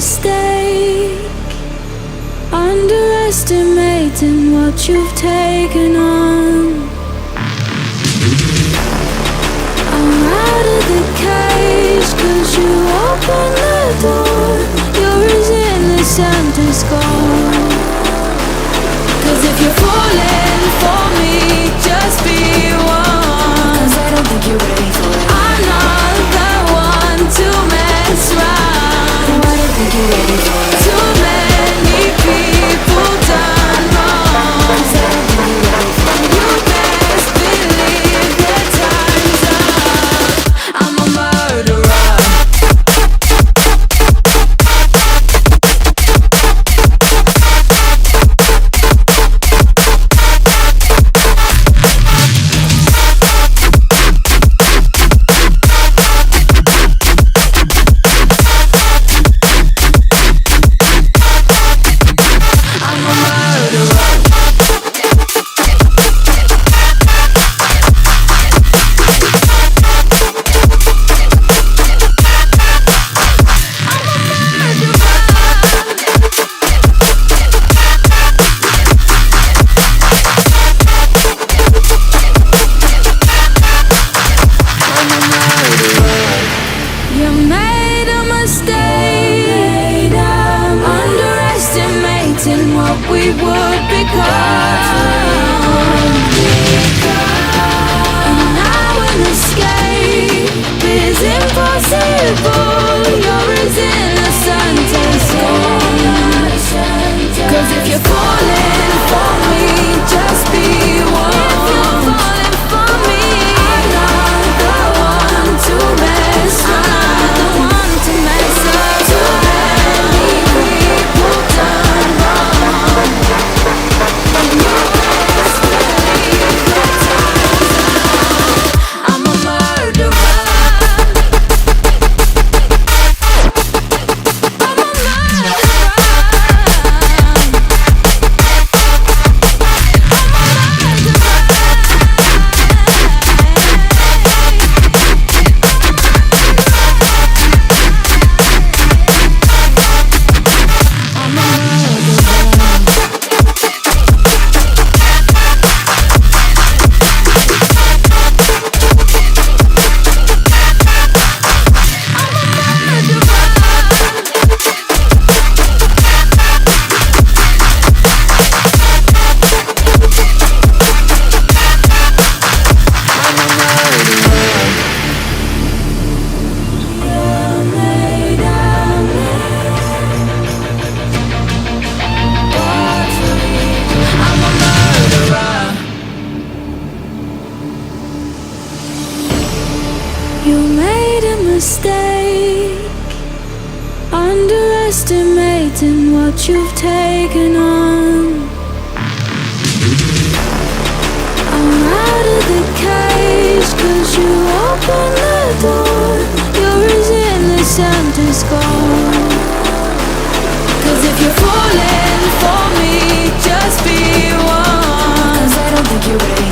mistake, underestimating what you've taken on. I'm out of the cage, 'cause you opened the door. You're as innocent as gold. 'Cause if you're falling for me, just be one. 'Cause I don't think you're ready for it. I'm not the one to mess around. No, I don't think you're ready for it. Too many people done wrong. 'Cause I don't think you're ready for it. You best believe that time's up. I'm a murderer. You made a mistake, underestimating what we would become. And now an escape is impossible. You're as innocent as gold. 'Cause if you're falling for me, just be one. If you're falling for me, I'm not the one to mess around. The one to mess up. Too many people done wrong. And you best believe that time's up. I'm a murderer. I'm a murderer. You made a mistake, underestimating what you've taken on. I'm out of the cage, 'cause you opened the door. You're as innocent as gold. 'Cause if you're falling for me, just be one. 'Cause I don't think you're ready.